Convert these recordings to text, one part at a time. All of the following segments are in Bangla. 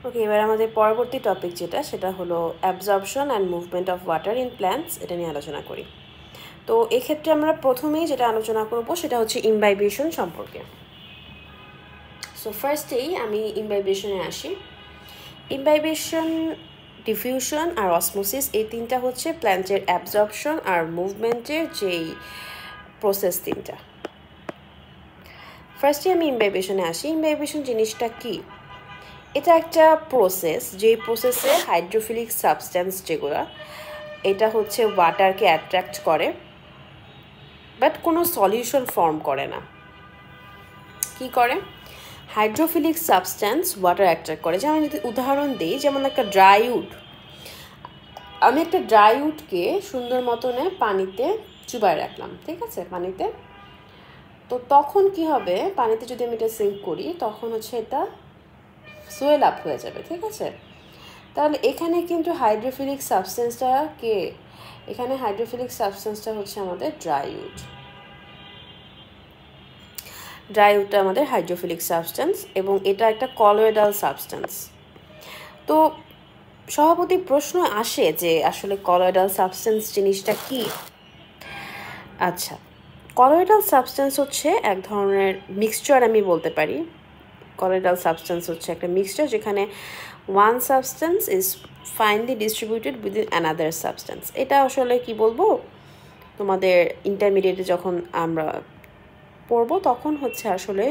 ওকে, এবার আমাদের পরবর্তী টপিক যেটা সেটা হলো absorption and movement of water in plants, এটা নিয়ে আলোচনা করি। তো এক্ষেত্রে আমরা প্রথমেই যেটা আলোচনা করব সেটা হচ্ছে ইমবাইবেশন সম্পর্কে। সো ফার্স্টেই আমি ইমবাইবেশনে আসি। ইমবাইবেশন, ডিফিউশন আর অসমোসিস, এই তিনটা হচ্ছে প্ল্যান্টের অ্যাবজর্পশন আর মুভমেন্টের যেই প্রসেস তিনটা। ফার্স্টে আমি ইমবাইবেশনে আসি। ইমবাইবেশন জিনিসটা কি? এটা একটা প্রসেস, যেই প্রসেসে হাইড্রোফিলিক সাবস্ট্যান্স যেগুলো, এটা হচ্ছে ওয়াটারকে অ্যাট্রাক্ট করে, বাট কোনো সলিউশন ফর্ম করে না। কি করে? হাইড্রোফিলিক সাবস্ট্যান্স ওয়াটার অ্যাট্রাক্ট করে। যেমন যদি উদাহরণ দিই, যেমন একটা ড্রাই উড, আমি একটা ড্রাই উডকে সুন্দর মতনে পানিতে চুবাই রাখলাম, ঠিক আছে, পানিতে। তো তখন কি হবে, পানিতে যদি আমি এটা সিঙ্ক করি তখন হচ্ছে এটা সোয়েল আপ হয়ে যাবে, ঠিক আছে। তাহলে এখানে কিন্তু হাইড্রোফিলিক সাবস্টেন্সটা কে? এখানে হাইড্রোফিলিক সাবস্টেন্সটা হচ্ছে আমাদের ড্রাই উড। ড্রাই উডটা আমাদের হাইড্রোফিলিক সাবস্টেন্স এবং এটা একটা কলোয়েডাল সাবস্টেন্স। তো স্বভাবতই প্রশ্ন আসে যে আসলে কলোয়েডাল সাবস্টেন্স জিনিসটা কি? আচ্ছা, কলোয়েডাল সাবস্টেন্স হচ্ছে এক ধরনের মিক্সচার, আমি বলতে পারি। কলোয়েডাল সাবস্টেন্স হচ্ছে একটা মিক্সচার যেখানে one substance is finely distributed within another substance. এটা আসলে কি বলবো, তোমাদের ইন্টারমিডিয়েটে যখন আমরা পড়বো তখন হচ্ছে আসলে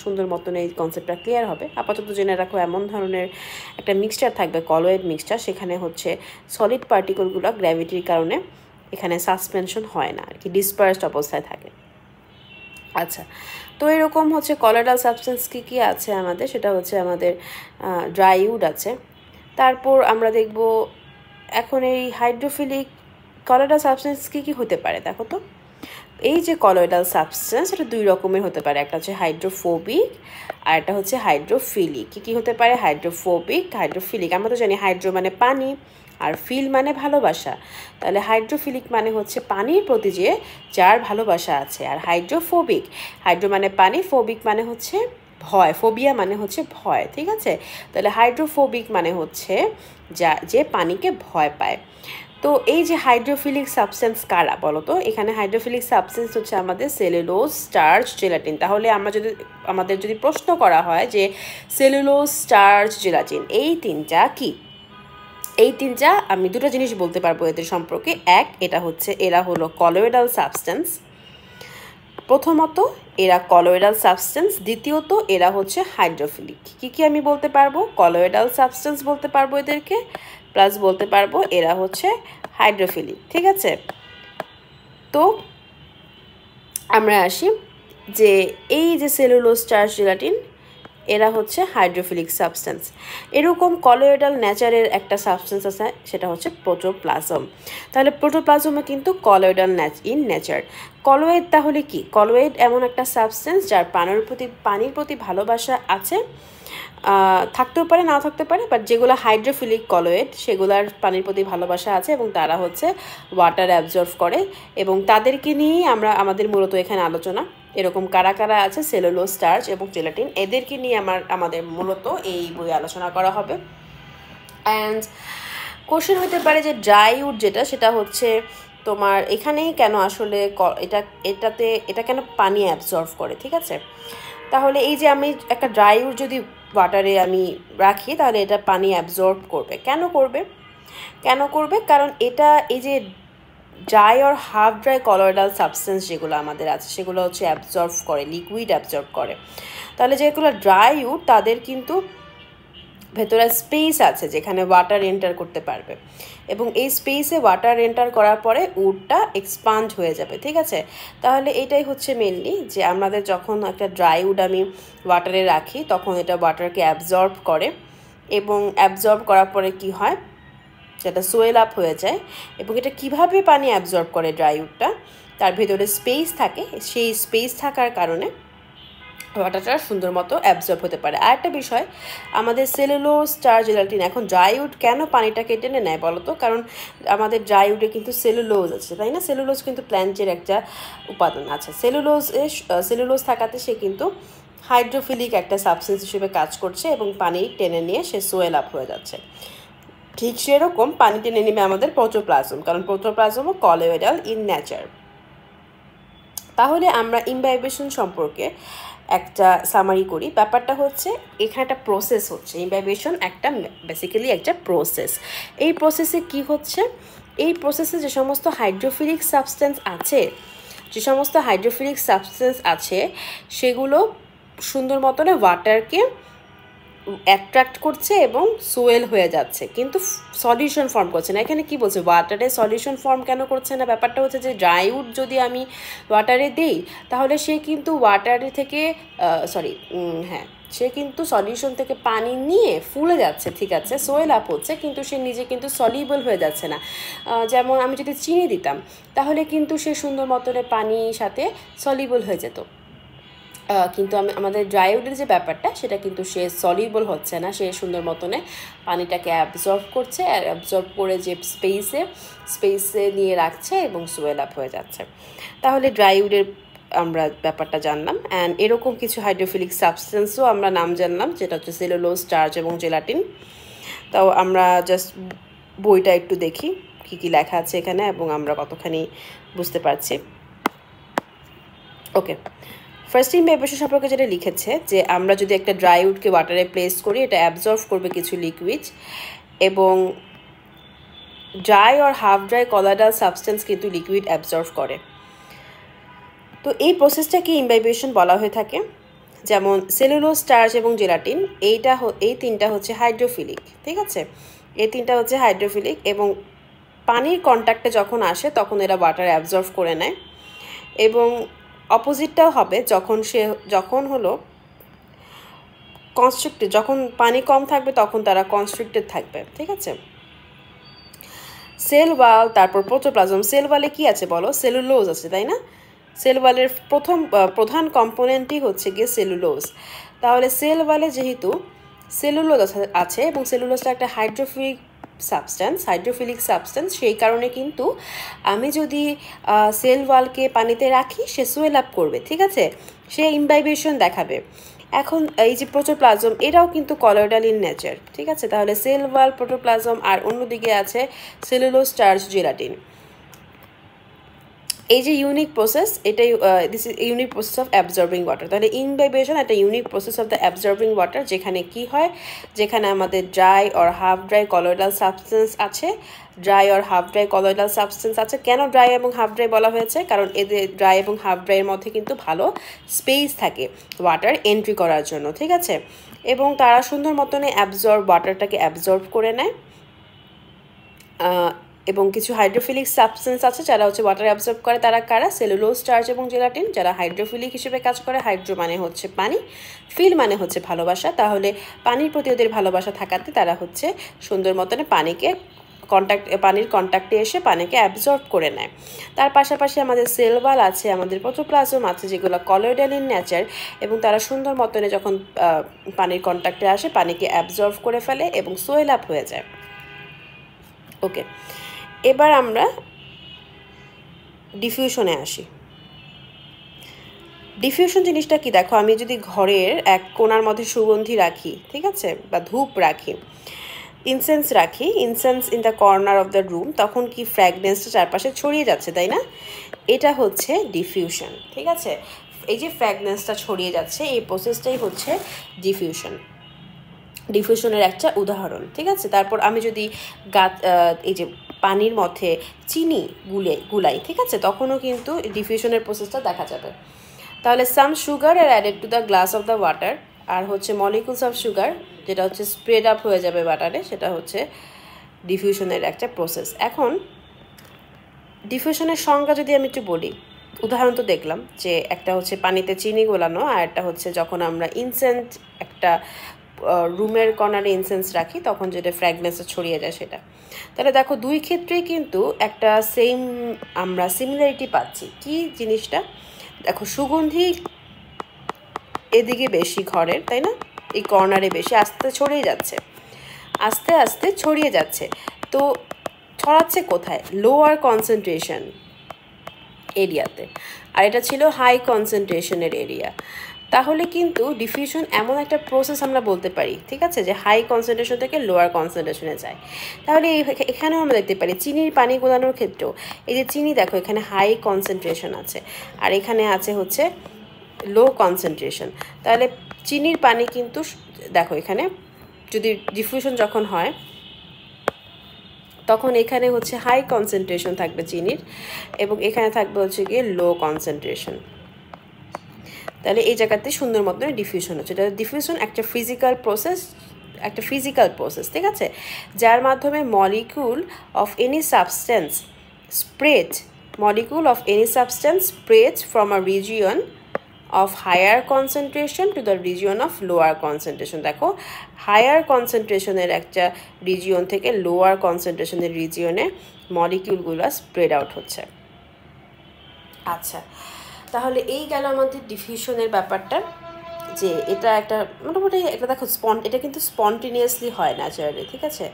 সুন্দর মতন এই কনসেপ্টটা ক্লিয়ার হবে। আপাতত জেনে রাখো, এমন ধরনের একটা মিক্সচার থাকবে, কলোয়েড মিক্সচার, সেখানে হচ্ছে সলিড পার্টিকেলগুলো গ্র্যাভিটির কারণে এখানে সাসপেনশন হয় না আর কি, ডিসপার্সড অবস্থায় থাকে। আচ্ছা, তো এরকম হচ্ছে কলোয়েডাল সাবস্টেন্স কী কী আছে আমাদের, সেটা হচ্ছে আমাদের ড্রাই উড আছে। তারপর আমরা দেখব এখন এই হাইড্রোফিলিক কলোয়েডাল সাবস্টেন্স কী কী হতে পারে। দেখো তো, এই যে কলোয়েডাল সাবস্টেন্স, এটা দুই রকমের হতে পারে। একটা হচ্ছে হাইড্রোফোবিক আর একটা হচ্ছে হাইড্রোফিলিক। কী কী হতে পারে? Hydrophobic, hydrophilic. আমরা তো জানি হাইড্রো মানে পানি আর ফিল মানে ভালোবাসা। তাহলে হাইড্রোফিলিক মানে হচ্ছে পানির প্রতি যে যার ভালোবাসা আছে। আর হাইড্রোফোবিক, হাইড্রো মানে পানি, ফোবিক মানে হচ্ছে ভয়, ফোবিয়া মানে হচ্ছে ভয়, ঠিক আছে। তাহলে হাইড্রোফোবিক মানে হচ্ছে যে পানিকে ভয় পায়। তো এই যে হাইড্রোফিলিক সাবস্টেন্স কারা বলো তো? এখানে হাইড্রোফিলিক সাবস্টেন্স হচ্ছে আমাদের সেলুলোজ, স্টার্চ, জেলাটিন। তাহলে আমাদের যদি প্রশ্ন করা হয় যে সেলুলোজ, স্টার্চ, জেলাটিন এই তিনটা কি, এই তিনটা আমি দুটো জিনিস বলতে পারবো এদের সম্পর্কে। এক, এরা হলো কলোয়েডাল সাবস্টেন্স। প্রথমত এরা কলোয়েডাল সাবস্টেন্স, দ্বিতীয়ত এরা হচ্ছে হাইড্রোফিলিক। কি আমি বলতে পারবো? কলোয়েডাল সাবস্টেন্স বলতে পারবো এদেরকে, প্লাস বলতে পারবো এরা হচ্ছে হাইড্রোফিলিক, ঠিক আছে। তো আমরা আসি যে এই যে সেলুলোজ, স্টার্চ, জেলাটিন, এরা হচ্ছে হাইড্রোফিলিক সাবস্টেন্স। এরকম কলোয়েডাল নেচারের একটা সাবস্টেন্স আছে, সেটা হচ্ছে প্রোটোপ্লাজম। তাহলে প্রোটোপ্লাজমও কিন্তু কলোয়েডাল ইন নেচার। কলোয়েড তাহলে কি? কলোয়েড এমন একটা সাবস্টেন্স যার পানির প্রতি ভালোবাসা আছে, থাকতেও পারে নাও থাকতে পারে, বাট যেগুলো হাইড্রোফিলিক কলোয়েড সেগুলোর পানির প্রতি ভালোবাসা আছে এবং তারা হচ্ছে ওয়াটার অ্যাবজর্ব করে, এবং তাদেরকে নিয়েই আমাদের মূলত এখানে আলোচনা। এরকম কারা কারা আছে, সেলুলোজ, স্টার্চ এবং জেলাটিন, এদেরকে নিয়ে আমাদের মূলত এই বই আলোচনা করা হবে। অ্যান্ড কোশ্চেন হতে পারে যে ড্রাই উড যেটা, সেটা হচ্ছে তোমার এখানেই কেন আসলে এটা কেন পানি অ্যাবজর্ব করে, ঠিক আছে। তাহলে এই যে আমি একটা ড্রাই উড যদি ওয়াটারে আমি রাখি, তাহলে এটা পানি অ্যাবজর্ব করবে। কেন করবে? কারণ এটা এই যে ড্রাই আর হাফ ড্রাই কলোয়েডাল সাবস্টেন্স যেগুলো আমাদের আছে, সেগুলো হচ্ছে অ্যাবজর্ব করে, লিকুইড অ্যাবজর্ব করে। তাহলে যেগুলো ড্রাই উড, তাদের কিন্তু ভেতরে স্পেস আছে যেখানে ওয়াটার এন্টার করতে পারবে, এবং এই স্পেসে ওয়াটার এন্টার করার পরে উডটা এক্সপান্ড হয়ে যাবে, ঠিক আছে। তাহলে এটাই হচ্ছে মেনলি যে আমাদের যখন একটা ড্রাই উড আমি ওয়াটারে রাখি, তখন এটা ওয়াটারকে অ্যাবজর্ব করে, এবং অ্যাবজর্ব করার পরে কি হয়, সেটা সোয়েল আপ হয়ে যায়। এবং এটা কিভাবে পানি অ্যাবজর্ব করে ড্রাই উডটা, তার ভেতরে স্পেস থাকে, সেই স্পেস থাকার কারণে ওয়াটারটা সুন্দর মতো অ্যাবজর্ব হতে পারে। আর একটা বিষয়, আমাদের সেলুলোজ, স্টার্চ, জেলাটিন, এখন ড্রাই উড কেন পানিটাকে টেনে নেয় বলো তো? কারণ আমাদের ড্রাই উডে কিন্তু সেলুলোজ আছে, তাই না? সেলুলোজ কিন্তু প্ল্যান্টের একটা উপাদান আছে। সেলুলোজ থাকাতে সে কিন্তু হাইড্রোফিলিক একটা সাবস্টেন্স হিসেবে কাজ করছে এবং পানি টেনে নিয়ে সে সোয়েল আপ হয়ে যাচ্ছে। ঠিক সেরকম পানি টেনে নেবে আমাদের প্রোটোপ্লাজম, কারণ প্রোটোপ্লাজমও কলোয়েডাল ইন নেচার। তাহলে আমরা ইমবাইবেশন সম্পর্কে একটা সামারি করি। ব্যাপারটা হচ্ছে এখানে একটা প্রসেস হচ্ছে। ইমবাইবেশন একটা বেসিক্যালি একটা প্রসেস। এই প্রসেসে কি হচ্ছে, এই প্রসেসে যে সমস্ত হাইড্রোফিলিক সাবস্টেন্স আছে সেগুলো সুন্দর মতনে ওয়াটারকে অ্যাট্রাক্ট করছে এবং সোয়েল হয়ে যাচ্ছে, কিন্তু সলিউশন ফর্ম করছে না। এখানে কি বলছে, ওয়াটারে সলিউশন ফর্ম কেন করছে না? ব্যাপারটা হচ্ছে যে ড্রাই উড যদি আমি ওয়াটারে দেই তাহলে সে কিন্তু ওয়াটারে থেকে সে কিন্তু সলিউশন থেকে পানি নিয়ে ফুলে যাচ্ছে, ঠিক আছে, সোয়েল আপ হচ্ছে, কিন্তু সে নিজে কিন্তু সলিউবল হয়ে যাচ্ছে না। যেমন আমি যদি চিনি দিতাম তাহলে কিন্তু সে সুন্দর মতনে পানির সাথে সলিউবল হয়ে যেত, কিন্তু আমাদের ড্রাই উডের যে ব্যাপারটা সেটা কিন্তু সে সলিউবল হচ্ছে না, সে সুন্দর মতনে পানিটাকে অ্যাবজর্ব করছে, আর অ্যাবজর্ব করে যে স্পেসে নিয়ে রাখছে এবং সোয়েল আপ হয়ে যাচ্ছে। তাহলে ড্রাই উডের আমরা ব্যাপারটা জানলাম। অ্যান্ড এরকম কিছু হাইড্রোফিলিক সাবস্টেন্সও আমরা নাম জানলাম, যেটা হচ্ছে সেলুলোজ, স্টার্চ এবং জেলাটিন। তাও আমরা জাস্ট বইটা একটু দেখি কী কী লেখা আছে এখানে এবং আমরা কতখানি বুঝতে পারছি। ওকে, ফার্স্ট ইমবাইবেশন সম্পর্কে যেটা লিখেছে যে আমরা যদি একটা ড্রাই উডকে ওয়াটারে প্লেস করি, এটা অ্যাবজর্ভ করবে কিছু লিকুইড, এবং ড্রাই আর হাফ ড্রাই কলোয়েডাল সাবস্টেন্স কিন্তু লিকুইড অ্যাবজর্ভ করে। তো এই প্রসেসটাকে ইমবাইবেশন বলা হয়ে থাকে। যেমন সেলুলোজ, স্টার্চ এবং জেলাটিন, এই তিনটা হচ্ছে হাইড্রোফিলিক, ঠিক আছে, এই তিনটা হচ্ছে হাইড্রোফিলিক, এবং পানির কন্ট্যাক্টে যখন আসে তখন এরা ওয়াটার অ্যাবজর্ভ করে নেয়। এবং অপোজিটটাও হবে, যখন হলো কনস্ট্রিক্টেড, যখন পানি কম থাকবে তখন তারা কনস্ট্রিক্টেড থাকবে, ঠিক আছে। সেল ওয়াল, তারপর প্রোটোপ্লাজম। সেল ওয়ালে কি আছে বলো? সেলুলোজ আছে, তাই না? সেল ওয়ালের প্রধান কম্পোনেন্টই হচ্ছে গিয়ে সেলুলোজ। তাহলে সেল ওয়ালে যেহেতু সেলুলোজ আছে এবং সেলুলোজটা একটা হাইড্রোফিলিক সাবস্টেন্স, সেই কারণে কিন্তু আমি যদি সেল ওয়ালকে পানিতে রাখি সে সোয়েল আপ করবে, ঠিক আছে, সে ইমবাইবেশন দেখাবে। এখন এই যে প্রোটোপ্লাজম, এটাও কিন্তু কলোয়েডাল ইন নেচার, ঠিক আছে। তাহলে সেল ওয়াল, প্রোটোপ্লাজম, আর অন্যদিকে আছে সেলুলোজ, স্টার্চ, জেলাটিন। এই যে ইউনিক প্রসেস, এটাই this is unique process of absorbing water. তাহলে ইনবাইবেশন একটা unique process of the absorbing water, যেখানে কি হয়, যেখানে আমাদের dry or half dry colloidal substance আছে। কেন ড্রাই এবং হাফ ড্রাই বলা হয়েছে? কারণ এদের ড্রাই এবং হাফ ড্রাইয়ের মধ্যে কিন্তু ভালো স্পেস থাকে ওয়াটার এন্ট্রি করার জন্য, ঠিক আছে, এবং তারা সুন্দর মতনে ওয়াটারটাকে অ্যাবজর্ব করে নেয়। এবং কিছু হাইড্রোফিলিক সাবস্টেন্স আছে যারা হচ্ছে ওয়াটার অ্যাবজর্ব করে, তারা কারা? সেলুলোজ, স্টার্চ এবং জেলাটিন, যারা হাইড্রোফিলিক হিসেবে কাজ করে। হাইড্রো মানে হচ্ছে পানি, ফিল মানে হচ্ছে ভালোবাসা। তাহলে পানির প্রতি ওদের ভালোবাসা থাকাতে তারা হচ্ছে সুন্দর মতনে পানির কন্ট্যাক্টে এসে পানিকে অ্যাবজর্ব করে নেয়। তার পাশাপাশি আমাদের সেল ওয়াল আছে, আমাদের প্রোটোপ্লাজম আছে, যেগুলো কলোয়েডাল ইন নেচার, এবং তারা সুন্দর মতনে যখন পানির কন্ট্যাক্টে আসে পানিকে অ্যাবজর্ব করে ফেলে এবং সোয়েল আপ হয়ে যায়। ওকে, এবার আমরা ডিফিউশনে আসি। ডিফিউশন জিনিসটা কি দেখো, আমি যদি ঘরের এক কোণার মধ্যে সুগন্ধি রাখি, ঠিক আছে, বা ধূপ রাখি, incense in the corner of the room, তখন কি ফ্র্যাগনেন্সটা চারপাশে ছড়িয়ে যাচ্ছে, তাই না? এটা হচ্ছে ডিফিউশন, ঠিক আছে। এই যে ফ্র্যাগনেন্সটা ছড়িয়ে যাচ্ছে, এই প্রসেসটাই হচ্ছে ডিফিউশনের একটা উদাহরণ, ঠিক আছে। তারপর আমি যদি এই যে পানির মধ্যে চিনি গুলাই, ঠিক আছে, তখনও কিন্তু ডিফিউশনের প্রসেসটা দেখা যাবে। তাহলে সাম সুগার আর added to the glass of the water, আর হচ্ছে মলিকুলস অফ সুগার, যেটা হচ্ছে স্প্রেড আপ হয়ে যাবে ওয়াটারে, সেটা হচ্ছে ডিফিউশনের একটা প্রসেস। এখন ডিফিউশনের সংজ্ঞা যদি আমি একটু বলি, উদাহরণ তো দেখলাম যে একটা হচ্ছে পানিতে চিনি গোলানো, আর একটা হচ্ছে যখন আমরা ইনসেন্স একটা রুমের কর্নারে ইনসেন্স রাখি তখন যেটা ফ্র্যাগনেন্সটা ছড়িয়ে যায় সেটা। তাহলে দেখো দুই ক্ষেত্রেই কিন্তু একটা আমরা সিমিলারিটি পাচ্ছি। কি জিনিসটা? দেখো সুগন্ধি এদিকে বেশি ঘরের, তাই না, এই কর্নারে বেশি, আস্তে আস্তে ছড়িয়ে যাচ্ছে। তো ছড়াচ্ছে কোথায়? লোয়ার কনসেন্ট্রেশন এরিয়াতে, আর এটা ছিল হাই কনসেন্ট্রেশনের এরিয়া। তাহলে কিন্তু ডিফিউশন এমন একটা প্রসেস আমরা বলতে পারি, ঠিক আছে, যে হাই কনসেন্ট্রেশন থেকে লোয়ার কনসেন্ট্রেশনে যায়। তাহলে এখানেও আমরা দেখতে পারি চিনির পানি গোলানোর ক্ষেত্রেও এই যে চিনি দেখো এখানে হাই কনসেন্ট্রেশন আছে আর এখানে আছে হচ্ছে লো কনসেন্ট্রেশন। তাহলে চিনির পানি কিন্তু দেখো এখানে যদি ডিফিউশন যখন হয় তখন এখানে হচ্ছে হাই কনসেন্ট্রেশন থাকবে চিনির এবং এখানে থাকবে হচ্ছে গিয়ে লো কনসেন্ট্রেশন। তাহলে এই জায়গাতে সুন্দর মতন ডিফিউশন হচ্ছে। এটা ডিফিউশন একটা ফিজিক্যাল প্রসেস, ঠিক আছে, যার মাধ্যমে molecule of any substance spreads from a region of higher concentration to the region of lower concentration। দেখো হায়ার কনসেন্ট্রেশনের একটা রিজিয়ন থেকে লোয়ার কনসেন্ট্রেশনের রিজিয়নে মলিকিউলগুলো স্প্রেড আউট হচ্ছে। আচ্ছা, তাহলে এই গেল আমাদের ডিফিউশনের ব্যাপারটা, যে এটা একটা মোটামুটি এটা দেখো এটা কিন্তু স্পন্টেনিয়াসলি হয় ন্যাচারালি, ঠিক আছে,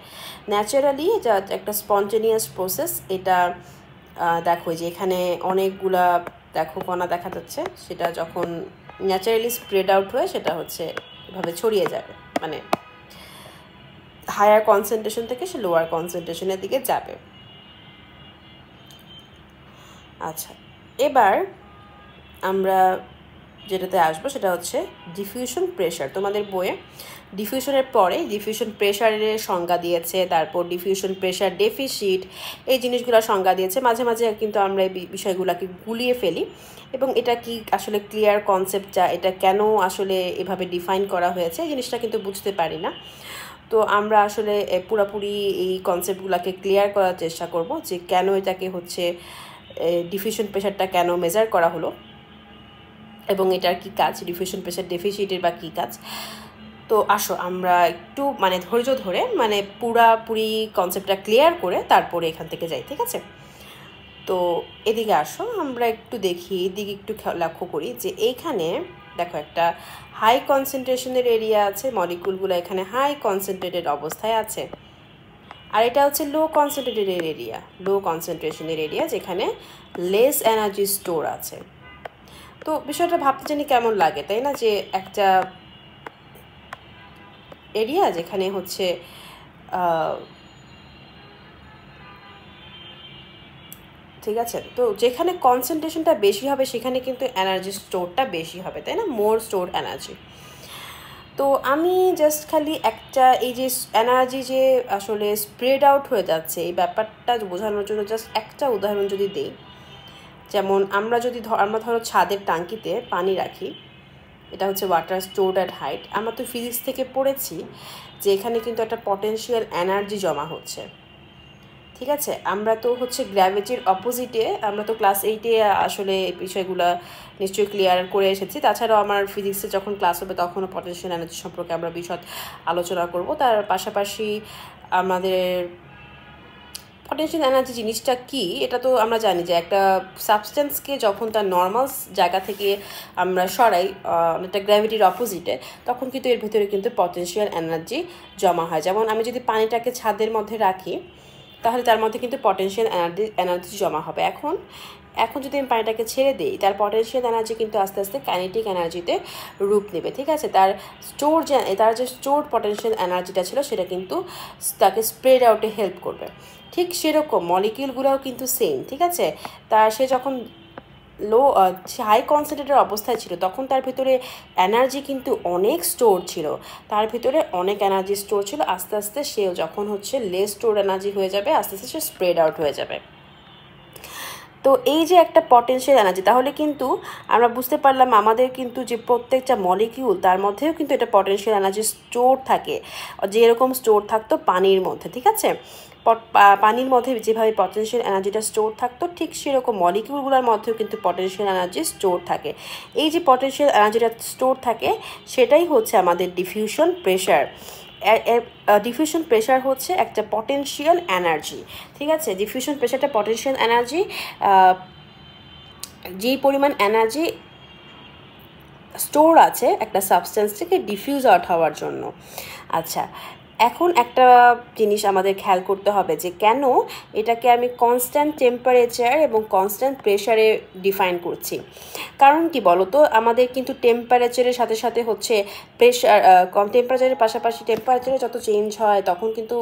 ন্যাচারালি এটা একটা স্পন্টেনিয়াস প্রসেস। এটা দেখো যে এখানে অনেকগুলা দেখো কণা দেখা যাচ্ছে, সেটা যখন ন্যাচারালি স্প্রেড আউট হয়ে সেটা হচ্ছে এভাবে ছড়িয়ে যাবে, মানে হায়ার কনসেন্ট্রেশন থেকে সে লোয়ার কনসেন্ট্রেশনের দিকে যাবে। আচ্ছা, এবার আমরা যেটাতে আসবো সেটা হচ্ছে ডিফিউশন প্রেশার। তোমাদের বইয়ে ডিফিউশনের পরে ডিফিউশন প্রেশারের সংজ্ঞা দিয়েছে, তারপর ডিফিউশন প্রেশার ডেফিসিট, এই জিনিসগুলো সংজ্ঞা দিয়েছে। মাঝে মাঝে কিন্তু আমরা এই বিষয়গুলোকে গুলিয়ে ফেলি এবং এটা কি আসলে ক্লিয়ার কনসেপ্ট, যা এটা কেন আসলে এভাবে ডিফাইন করা হয়েছে এই জিনিসটা কিন্তু বুঝতে পারি না। তো আমরা আসলে পুরোপুরি এই কনসেপ্টগুলোকে ক্লিয়ার করার চেষ্টা করব, যে কেন এটাকে হচ্ছে ডিফিউশন প্রেশারটা কেন মেজার করা হলো এবং এটার কি কাজ, ডিফিউশন প্রেশার ডেফিসিটের বা কী কাজ। তো আসো আমরা একটু মানে ধৈর্য ধরে মানে পুরাপুরি কনসেপ্টটা ক্লিয়ার করে তারপরে এখান থেকে যাই, ঠিক আছে। তো এদিকে আসো আমরা একটু দেখি, এদিকে একটু লক্ষ্য করি যে এইখানে দেখো একটা হাই কনসেন্ট্রেশনের এরিয়া আছে, মলিকুলগুলো এখানে হাই কনসেন্ট্রেটেড অবস্থায় আছে, আর এটা হচ্ছে লো কনসেন্ট্রেশনের এরিয়া যেখানে লেস এনার্জি স্টোর আছে। তো বিষয়টা ভাবতে জানি কেমন লাগে, তাই না, যে একটা এরিয়া যেখানে হচ্ছে ঠিক আছে, তো যেখানে কনসেন্ট্রেশনটা বেশি হবে সেখানে কিন্তু এনার্জি স্টোরটা বেশি হবে, তাই না, মোর স্টোর এনার্জি। তো আমি জাস্ট খালি একটা এই যে এনার্জি যে আসলে স্প্রেড আউট হয়ে যাচ্ছে এই ব্যাপারটা বোঝানোর জন্য জাস্ট একটা উদাহরণ যদি দিই, যেমন আমরা ধরো ছাদের টাঙ্কিতে পানি রাখি, এটা হচ্ছে ওয়াটার স্টোরড অ্যাট হাইট। আমরা তো ফিজিক্স থেকে পড়েছি যে এখানে কিন্তু একটা পটেনশিয়াল এনার্জি জমা হচ্ছে, ঠিক আছে। আমরা তো হচ্ছে গ্র্যাভিটির অপোজিটে, আমরা তো ক্লাস 8-এ আসলে এই বিষয়গুলো নিশ্চয়ই ক্লিয়ার করে এসেছি। তাছাড়াও আমার ফিজিক্সে যখন ক্লাস হবে তখনও পটেনশিয়াল এনার্জি সম্পর্কে আমরা বিশদ আলোচনা করব। তার পাশাপাশি আমাদের পটেনশিয়াল এনার্জি জিনিসটা কি এটা তো আমরা জানি, যে একটা সাবস্টেন্সকে যখন তার নর্মাল জায়গা থেকে আমরা সরাই একটা গ্র্যাভিটির অপোজিটে, তখন কিন্তু এর ভিতরে কিন্তু পটেনশিয়াল এনার্জি জমা হয়। যেমন আমি যদি পানিটাকে ছাদের মধ্যে রাখি তাহলে তার মধ্যে কিন্তু পটেনশিয়াল এনার্জি জমা হবে। এখন যদি আমি পানিটাকে ছেড়ে দিই তার পটেনশিয়াল এনার্জি কিন্তু আস্তে আস্তে কাইনেটিক এনার্জিতে রূপ নেবে, ঠিক আছে। তার যে স্টোর পটেনশিয়াল এনার্জিটা ছিল সেটা কিন্তু তাকে স্প্রেড আউটে হেল্প করবে। ঠিক সেরকম মলিকিউলগুলোও কিন্তু সেম, ঠিক আছে। সে যখন হাই কনসেন্ট্রেটেড অবস্থায় ছিল তখন তার ভিতরে এনার্জি কিন্তু অনেক স্টোর ছিল, তার ভিতরে অনেক এনার্জি স্টোর ছিল। আস্তে আস্তে সে যখন হচ্ছে লেস স্টোর এনার্জি হয়ে যাবে, আস্তে আস্তে সে স্প্রেড আউট হয়ে যাবে। তো এই যে একটা পটেনশিয়াল এনার্জি, তাহলে কিন্তু আমরা বুঝতে পারলাম আমাদের কিন্তু যে প্রত্যেকটা মলিকিউল তার মধ্যেও কিন্তু এটা পটেনশিয়াল এনার্জি স্টোর থাকে, যেরকম স্টোর থাকতো পানির মধ্যে, ঠিক আছে। পানির মধ্যে যেভাবে পটেনশিয়াল এনার্জিটা স্টোর থাকতো ঠিক সেরকম মলিকিউলগুলোর মধ্যেও কিন্তু পটেনশিয়াল এনার্জি স্টোর থাকে। এই যে পটেনশিয়াল এনার্জিটা স্টোর থাকে সেটাই হচ্ছে আমাদের ডিফিউশন প্রেশার। ডিফিউশন প্রেশার হচ্ছে একটা পটেনশিয়াল এনার্জি, ঠিক আছে। ডিফিউশন প্রেশারটা পটেনশিয়াল এনার্জি, যেই পরিমাণ এনার্জি স্টোর আছে একটা সাবস্টেন্স থেকে ডিফিউজ আউট হওয়ার জন্য। আচ্ছা, এখন একটা জিনিস আমাদের খেয়াল করতে হবে যে কেন এটাকে আমি কনস্ট্যান্ট টেম্পারেচার এবং কনস্ট্যান্ট প্রেশারে ডিফাইন করছি। কারণ কি বলো তো, আমাদের কিন্তু টেম্পারেচারের সাথে সাথে হচ্ছে প্রেশার, টেম্পারেচারের পাশাপাশি টেম্পারেচারে যত চেঞ্জ হয় তখন কিন্তু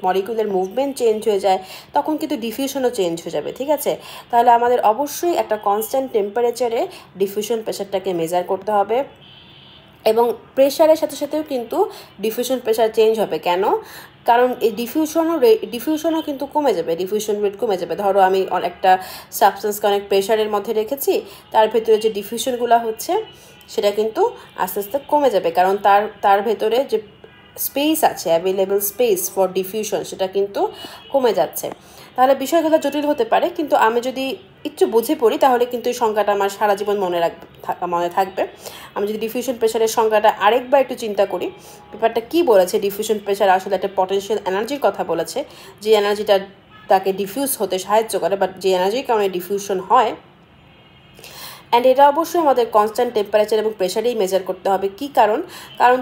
মলিকুলের মুভমেন্ট চেঞ্জ হয়ে যায়, তখন কিন্তু ডিফিউশনও চেঞ্জ হয়ে যাবে। ঠিক আছে, তাহলে আমাদের অবশ্যই একটা কনস্ট্যান্ট টেম্পারেচারে ডিফিউশন প্রেশারটাকে মেজার করতে হবে, এবং প্রেশারের সাথে সাথেও কিন্তু ডিফিউশন প্রেশার চেঞ্জ হবে। কেন? কারণ এই ডিফিউশনও কিন্তু কমে যাবে, ডিফিউশন রেট কমে যাবে। ধরো আমি একটা সাবস্টেন্সকে অনেক প্রেশারের মধ্যে রেখেছি, তার ভেতরে যে ডিফিউশনগুলো হচ্ছে সেটা কিন্তু আস্তে আস্তে কমে যাবে, কারণ তার ভেতরে যে স্পেস আছে, অ্যাভেলেবল স্পেস ফর ডিফিউশন, সেটা কিন্তু কমে যাচ্ছে। তাহলে বিষয়গুলো জটিল হতে পারে, কিন্তু আমি যদি একটু বুঝে পড়ি তাহলে কিন্তু এই সংখ্যাটা আমার সারা জীবন মনে থাকবে। আমি যদি ডিফিউশন প্রেশারের সংখ্যাটা আরেকবার একটু চিন্তা করি, ব্যাপারটা কী বলেছে, ডিফিউশন প্রেশার আসলে একটা পটেনশিয়াল এনার্জির কথা বলেছে, যে এনার্জিটা তাকে ডিফিউজ হতে সাহায্য করে, বাট যে এনার্জির কারণে ডিফিউশন হয়। অ্যান্ড এটা অবশ্যই আমাদের কনস্ট্যান্ট টেম্পারেচার এবং প্রেশারেই মেজার করতে হবে। কী কারণ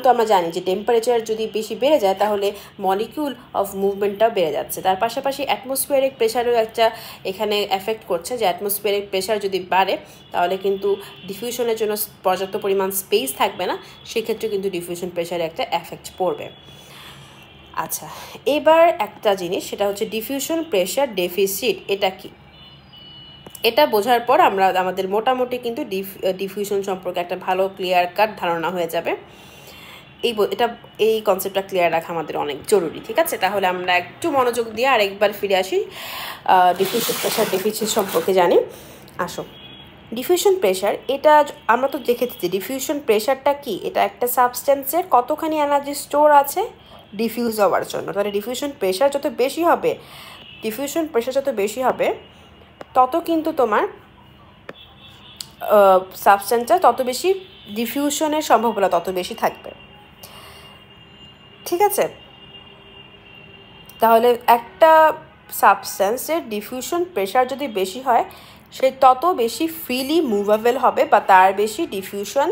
তো আমরা জানি যে টেম্পারেচার যদি বেশি বেড়ে যায় তাহলে মলিকিউল অফ মুভমেন্টটাও বেড়ে যাচ্ছে। তার পাশাপাশি অ্যাটমসফিয়ারিক প্রেশারও একটা এখানে এফেক্ট করছে, যে অ্যাটমসফিয়ারিক প্রেশার যদি বাড়ে তাহলে কিন্তু ডিফিউশনের জন্য পর্যাপ্ত পরিমাণ স্পেস থাকবে না, সেক্ষেত্রে কিন্তু ডিফিউশন প্রেশারে একটা এফেক্ট পড়বে। আচ্ছা, এবার একটা জিনিস, সেটা হচ্ছে ডিফিউশন প্রেশার ডেফিসিট। এটা কি? এটা বোঝার পর আমরা আমাদের মোটামুটি কিন্তু ডিফিউশন সম্পর্কে একটা ভালো ক্লিয়ার কাট ধারণা হয়ে যাবে। এই কনসেপ্টটা ক্লিয়ার রাখা আমাদের অনেক জরুরি। ঠিক আছে, তাহলে আমরা একটু মনোযোগ দিয়ে আরেকবার ফিরে আসি, ডিফিউশন প্রেশার ডেফিসিট সম্পর্কে জানি। আসো, ডিফিউশন প্রেশার, এটা আমরা তো দেখেছি যে ডিফিউশন প্রেশারটা কি, এটা একটা সাবস্টেন্সের কতখানি এনার্জি স্টোর আছে ডিফিউজ হওয়ার জন্য। তাহলে ডিফিউশন প্রেশার যত বেশি হবে তত কিন্তু তোমার সাবস্টেন্সটা তত বেশি ডিফিউশনের সম্ভাবনা তত বেশি থাকবে। ঠিক আছে, তাহলে একটা সাবস্টেন্সের ডিফিউশন প্রেশার যদি বেশি হয়, সে তত বেশি ফ্রিলি মুভেবল হবে, বা তার বেশি ডিফিউশন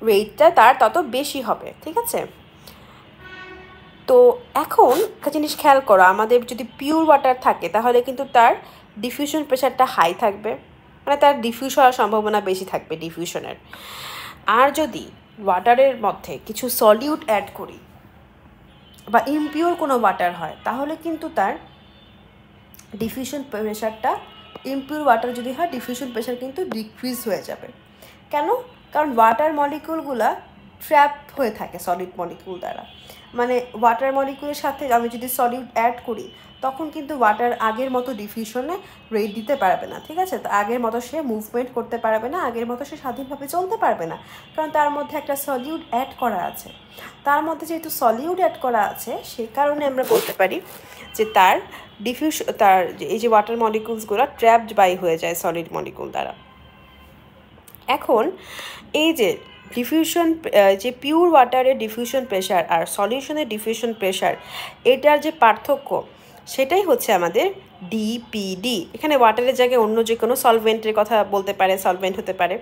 রেটটা তার তত বেশি হবে। ঠিক আছে, তো এখন একটা জিনিস খেয়াল করো, আমাদের যদি পিওর ওয়াটার থাকে তাহলে কিন্তু তার ডিফিউশন প্রেশারটা হাই থাকবে, মানে তার ডিফিউজ হওয়ার সম্ভাবনা বেশি থাকবে ডিফিউশনের। আর যদি ওয়াটারের মধ্যে কিছু সলিউট অ্যাড করি বা ইমপিওর কোনো ওয়াটার হয়, তাহলে কিন্তু তার ডিফিউশন প্রেশারটা, ইমপিওর ওয়াটার যদি হয় ডিফিউশন প্রেশার কিন্তু ডিক্রিজ হয়ে যাবে। কেন? কারণ ওয়াটার মলিকিউলগুলো ট্র্যাপ হয়ে থাকে সলিড মলিকিউল দ্বারা। মানে ওয়াটার মলিকিউলের সাথে আমি যদি সলিড অ্যাড করি তখন কিন্তু ওয়াটার আগের মতো ডিফিউশনে রেট দিতে পারবে না। ঠিক আছে, তো আগের মতো সে মুভমেন্ট করতে পারবে না, আগের মতো সে স্বাধীনভাবে চলতে পারবে না, কারণ তার মধ্যে একটা সলিউড অ্যাড করা আছে। তার মধ্যে যেহেতু সলিউড অ্যাড করা আছে, সে কারণে আমরা বলতে পারি যে তার এই যে ওয়াটার মলিকিউলসগুলো ট্র্যাপড হয়ে যায় সলিড মলিকিউল দ্বারা। এখন এই যে ডিফিউশন, যে পিওর ওয়াটারের ডিফিউশন প্রেশার আর সলিউশনের ডিফিউশন প্রেশার, এটার যে পার্থক্য সেটাই হচ্ছে আমাদের ডিপিডি। এখানে ওয়াটারের জায়গায় অন্য যে কোনো সলভেন্টের কথা বলতে পারে, সলভেন্ট হতে পারে।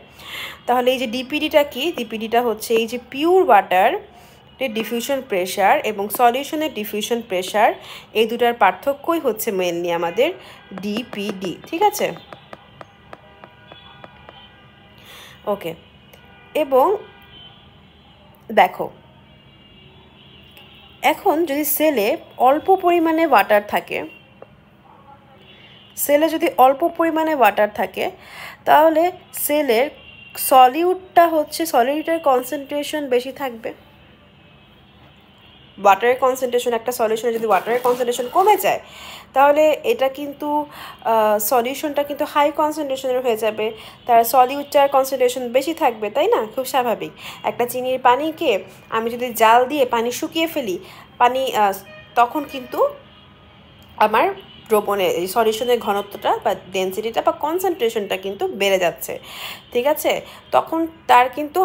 তাহলে এই যে ডিপিডিটা কি? ডিপিডিটা হচ্ছে এই যে পিওর ওয়াটার ডিফিউশন প্রেশার এবং সলিউশনের ডিফিউশন প্রেশার, এই দুটার পার্থক্যই হচ্ছে মেনলি আমাদের ডিপিডি। ঠিক আছে, ওকে। এবং দেখো, এখন যদি সেলে অল্প পরিমাণে ওয়াটার থাকে, তাহলে সেলের সলিউটের কনসেন্ট্রেশন বেশি থাকবে। ওয়াটারের কনসেন্ট্রেশন, একটা সলিউশনে যদি ওয়াটারের কনসেন্ট্রেশন কমে যায় তাহলে এটা কিন্তু সলিউশনটা কিন্তু হাই কনসেন্ট্রেশনের হয়ে যাবে, তার সলিউটটার কনসেন্ট্রেশন বেশি থাকবে, তাই না? খুব স্বাভাবিক। একটা চিনির পানিকে আমি যদি জাল দিয়ে পানি শুকিয়ে ফেলি, তখন কিন্তু আমার দ্রবণের এই সলিউশনের ঘনত্বটা বা ডেনসিটিটা বা কনসেন্ট্রেশনটা কিন্তু বেড়ে যাচ্ছে। ঠিক আছে, তখন তার কিন্তু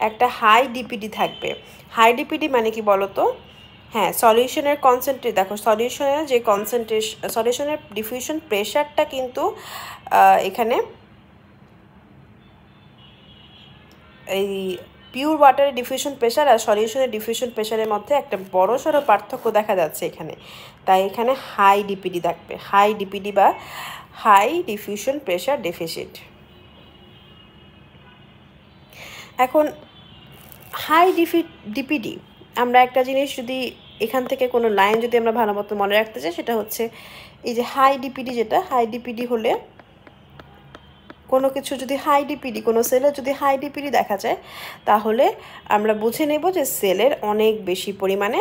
একটা হাই ডিপিডি থাকবে। হাই ডিপিডি মানে কি বলো তো? হ্যাঁ, দেখো, সলিউশনের ডিফিউশন প্রেশারটা কিন্তু এখানে এই পিওর ওয়াটারের ডিফিউশন প্রেশার আর সলিউশনের ডিফিউশন প্রেশারের মধ্যে একটা বড়সড় পার্থক্য দেখা যাচ্ছে এখানে, তাই এখানে হাই ডিপিডি থাকবে, হাই ডিপিডি বা হাই ডিফিউশন প্রেশার ডেফিসিট। এখন হাই ডিপিডি আমরা একটা জিনিস যদি এখান থেকে কোনো লাইন যদি আমরা ভালো মতো মনে রাখতে চাই, সেটা হচ্ছে এই যে হাই ডিপিডি, যেটা হাই ডিপিডি হলে কোনো কিছু যদি হাই ডিপিডি, কোনো সেলের যদি হাই ডিপিডি দেখা যায়, তাহলে আমরা বুঝে নেব যে সেলের অনেক বেশি পরিমাণে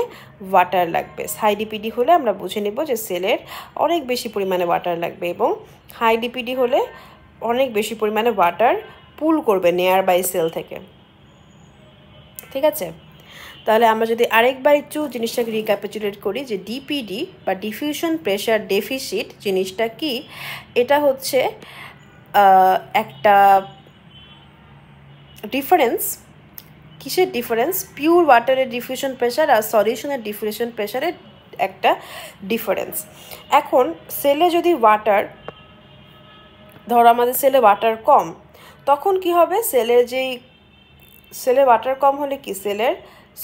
ওয়াটার লাগবে। হাই ডিপিডি হলে আমরা বুঝে নেব যে সেলের অনেক বেশি পরিমাণে ওয়াটার লাগবে, এবং হাই ডিপিডি হলে অনেক বেশি পরিমাণে ওয়াটার পুল করবে নিয়ার বাই সেল থেকে। ঠিক আছে, তাহলে আমরা যদি আরেকবার একটু জিনিসটাকে রিক্যাপিচুলেট করি যে ডিপিডি বা ডিফিউশন প্রেশার ডেফিসিট জিনিসটা কি, এটা হচ্ছে একটা ডিফারেন্স। কিসের ডিফারেন্স? পিওর ওয়াটারের ডিফিউশন প্রেশার আর সলিউশনের ডিফিউশন প্রেশারের একটা ডিফারেন্স। এখন সেলে যদি ওয়াটার, ধরো আমাদের সেলে ওয়াটার কম, তখন কি হবে? সেলে ওয়াটার কম হলে কি সেলের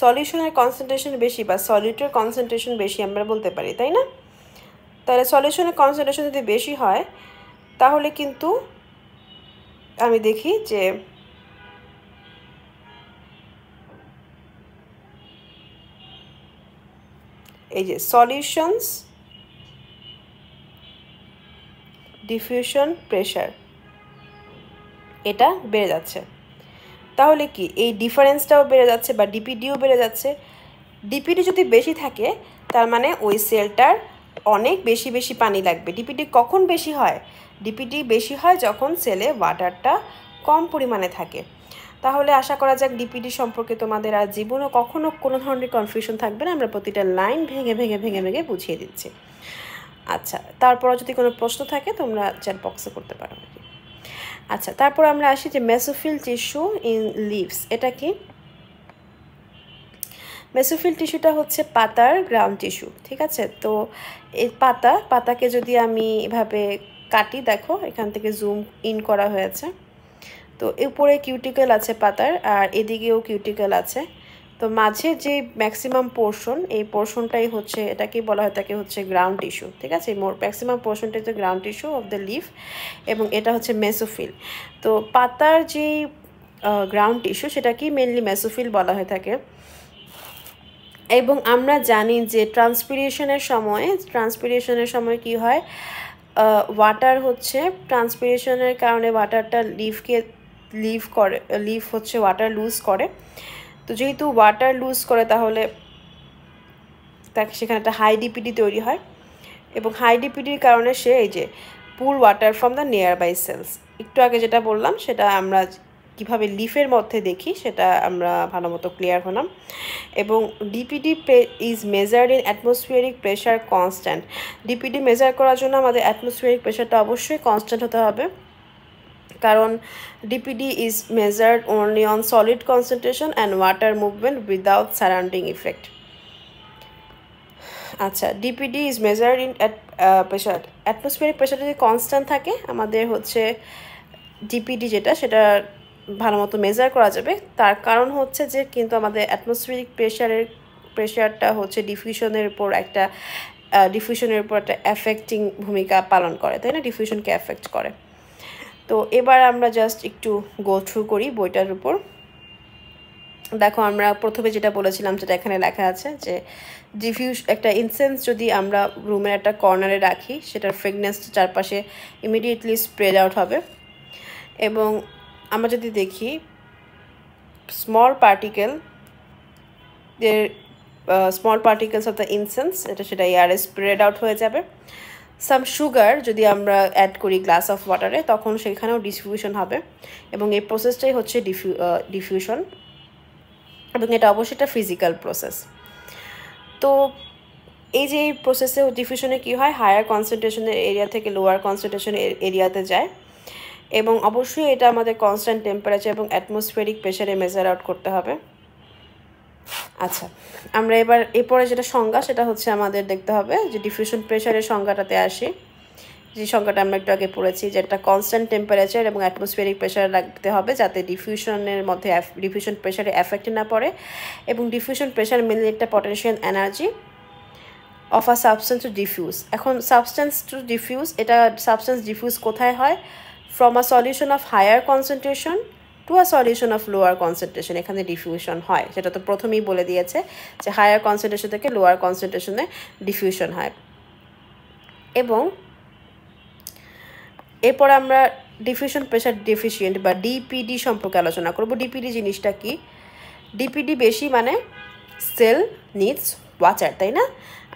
সলিউশনের কনসেন্ট্রেশন বেশি বা সলিউটের কনসেন্ট্রেশন বেশি আমরা বলতে পারি, তাই না? তাহলে সলিউশনের কনসেন্ট্রেশন যদি বেশি হয়, তাহলে কিন্তু আমি দেখি যে এই যে সলিউশনস ডিফিউশন প্রেশার এটা বেড়ে যাচ্ছে। তাহলে কি এই ডিফারেন্সটাও বেড়ে যাচ্ছে বা ডিপিডিও বেড়ে যাচ্ছে। ডিপিডি যদি বেশি থাকে, তার মানে ওই সেলটার অনেক বেশি বেশি পানি লাগবে। ডিপিডি কখন বেশি হয়? ডিপিডি বেশি হয় যখন সেলে ওয়াটারটা কম পরিমাণে থাকে। তাহলে আশা করা যাক ডিপিডি সম্পর্কে তোমাদের আর জীবনও কখনো কোনো ধরনের কনফিউশন থাকবে না। আমরা প্রতিটা লাইন ভেঙে ভেঙে ভেঙে ভেঙে বুঝিয়ে দিচ্ছি। আচ্ছা, তারপরও যদি কোনো প্রশ্ন থাকে তোমরা চ্যাট বক্সে করতে পারো। আচ্ছা, তারপর আমরা আসি যে মেসোফিল টিস্যু ইন লিভস। এটা কি? মেসোফিল টিস্যুটা হচ্ছে পাতার গ্রাউন্ড টিস্যু। ঠিক আছে, তো এই পাতাকে যদি আমি এভাবে কাটি, দেখো এখান থেকে জুম ইন করা হয়েছে। তো উপরে কিউটিকেল আছে পাতার, আর এদিকেও কিউটিকেল আছে। তো মাঝে যে ম্যাক্সিমাম পোর্শন, এই পোর্শনটাই হচ্ছে, এটাকে বলা হয় তাকে হচ্ছে গ্রাউন্ড টিস্যু। ঠিক আছে, ম্যাক্সিমাম পোর্শনটা হচ্ছে ground tissue of the leaf, এবং এটা হচ্ছে মেসোফিল। তো পাতার যে গ্রাউন্ড টিস্যু সেটাকেই মেনলি মেসোফিল বলা হয়ে থাকে। এবং আমরা জানি যে ট্রান্সপিরেশনের সময় কি হয়, ওয়াটার হচ্ছে ট্রান্সপিরেশনের কারণে ওয়াটারটা লিফ হচ্ছে ওয়াটার লুজ করে। তো যেহেতু ওয়াটার লুজ করে, তাহলে তাকে সেখানে একটা হাই ডিপিডি তৈরি হয়, এবং হাই ডিপিডির কারণে সে এই যে pull water from the nearby cells. একটু আগে যেটা বললাম সেটা আমরা কীভাবে লিফের মধ্যে দেখি সেটা আমরা ভালো মতো ক্লিয়ার হলাম। এবং DPD is measured in atmospheric pressure constant. DPD measure করার জন্য আমাদের অ্যাটমসফিয়ারিক প্রেশারটা অবশ্যই কনস্ট্যান্ট হতে হবে, কারণ DPD is measured only on solid concentration and water movement without surrounding effect. আচ্ছা, DPD is measured in pressure. Atmospheric pressure যদি কনস্ট্যান্ট থাকে, আমাদের হচ্ছে ডিপিডি সেটা ভালো মতো মেজার করা যাবে। তার কারণ হচ্ছে যে কিন্তু আমাদের অ্যাটমসফিয়ারিক প্রেশারটা হচ্ছে ডিফিউশনের উপর একটা এফেক্টিং ভূমিকা পালন করে, তাই না? ডিফিউশনকে এফেক্ট করে। তো এবার আমরা জাস্ট একটু গো থ্রু করি বইটার উপর। দেখো, আমরা প্রথমে যেটা বলেছিলাম যেটা এখানে লেখা আছে যে একটা ইনসেন্স যদি আমরা রুমের একটা কর্নারে রাখি, সেটার ফ্রেগনেন্স চারপাশে ইমিডিয়েটলি স্প্রেড আউট হবে। এবং আমরা যদি দেখি small particles of the incense, সেটা এয়ারে স্প্রেড আউট হয়ে যাবে। সাম সুগার যদি আমরা অ্যাড করি গ্লাস অফ ওয়াটারে, তখন সেখানেও ডিফিউশন হবে, এবং এই প্রসেসটাই হচ্ছে ডিফিউশন, এবং এটা অবশ্যই একটা ফিজিক্যাল প্রসেস। তো এই যে প্রসেসে ডিফিউশনে কী হয়, হায়ার কনসেন্ট্রেশনের এরিয়া থেকে লোয়ার কনসেন্ট্রেশন এরিয়াতে যায়, এবং অবশ্যই এটা আমাদের কনস্ট্যান্ট টেম্পারেচার এবং অ্যাটমসফিয়ারিক প্রেশারে মেজার আউট করতে হবে। আচ্ছা, আমরা এরপরে যেটা সংজ্ঞা, সেটা হচ্ছে আমাদের দেখতে হবে যে ডিফিউশন প্রেশারের সংজ্ঞাটাতে আসি। যে সংখ্যাটা আমরা একটু আগে পড়েছি, যে একটা কনস্ট্যান্ট টেম্পারেচার এবং অ্যাটমসফিয়ারিক প্রেশার রাখতে হবে যাতে ডিফিউশনের মধ্যে ডিফিউশন প্রেশারে এফেক্ট না পড়ে। এবং ডিফিউশন প্রেশার মেনলি একটা potential energy of a substance to diffuse. এখন সাবস্টেন্স টু ডিফিউজ, এটা সাবস্টেন্স ডিফিউজ কোথায় হয়? From a solution of higher concentration to a solution of lower concentration, এখানে ডিফিউশন হয়। সেটা তো প্রথমেই বলে দিয়েছে যে হায়ার কনসেন্ট্রেশন থেকে লোয়ার কনসেন্ট্রেশনে ডিফিউশন হয়। এবং এরপর আমরা ডিফিউশন প্রেশার ডেফিসিয়েন্ট বা ডিপিডি সম্পর্কে আলোচনা করব। ডিপিডি জিনিসটা কি? ডিপিডি বেশি মানে সেল নিডস ওয়াটার, তাই না?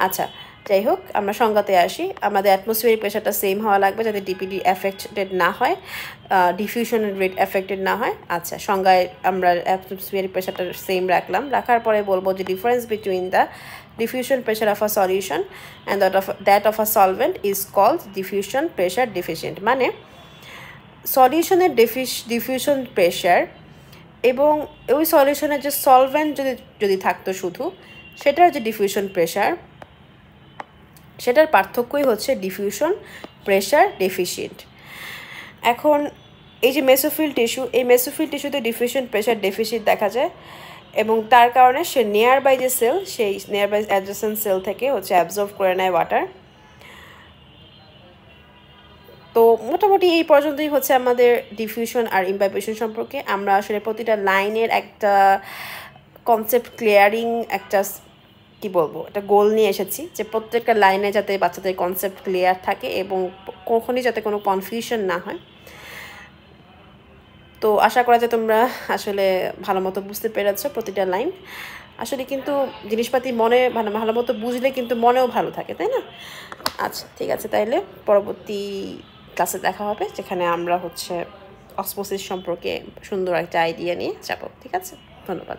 আচ্ছা, যাই হোক, আমরা সংজ্ঞাতে আসি। আমাদের অ্যাটমসফিয়ারিক প্রেশারটা সেম হওয়া লাগবে যাতে ডিপিডি এফেক্টেড না হয়, ডিফিউশনের রেট এফেক্টেড না হয়। আচ্ছা, সংজ্ঞায় আমরা অ্যাটমসফিয়ারিক প্রেশারটা সেম রাখলাম। রাখার পরে বলবো যে difference between the diffusion pressure of a solution and that of a solvent is called diffusion pressure deficient। মানে সলিউশনের ডিফিউশন প্রেশার এবং ওই সলিউশনের যে সলভেন্ট যদি থাকতো শুধু, সেটার যে ডিফিউশন প্রেশার, সেটার পার্থক্যই হচ্ছে ডিফিউশন প্রেশার ডেফিসিয়েন্ট। এখন এই যে মেসোফিল টিস্যু, এই মেসোফিল টিস্যুতে ডিফিউশন প্রেশার ডেফিসিট দেখা যায় এবং তার কারণে সে নিয়ার বাই যে সেল, সেই নিয়ার বাই অ্যাডজেসেন্ট সেল থেকে হচ্ছে অ্যাবজর্ব করে নেয় ওয়াটার। তো মোটামুটি এই পর্যন্তই হচ্ছে আমাদের ডিফিউশন আর ইমবাইবেশন সম্পর্কে। আমরা আসলে প্রতিটা লাইনের একটা কনসেপ্ট ক্লিয়ারিং, একটা কি বলবো, একটা গোল নিয়ে এসেছি যে প্রত্যেকটা লাইনে যাতে বাচ্চাদের কনসেপ্ট ক্লিয়ার থাকে এবং কখনই যাতে কোনো কনফিউশন না হয়। তো আশা করা যায় তোমরা আসলে ভালো মতো বুঝতে পেরেছো প্রতিটা লাইন। আসলে কিন্তু জিনিসপাতি মনে মানে ভালো মতো বুঝলে কিন্তু মনেও ভালো থাকে, তাই না? আচ্ছা, ঠিক আছে, তাইলে পরবর্তী ক্লাসে দেখা হবে, যেখানে আমরা হচ্ছে অসমোসিস সম্পর্কে সুন্দর একটা আইডিয়া নিয়ে যাব। ঠিক আছে, ধন্যবাদ।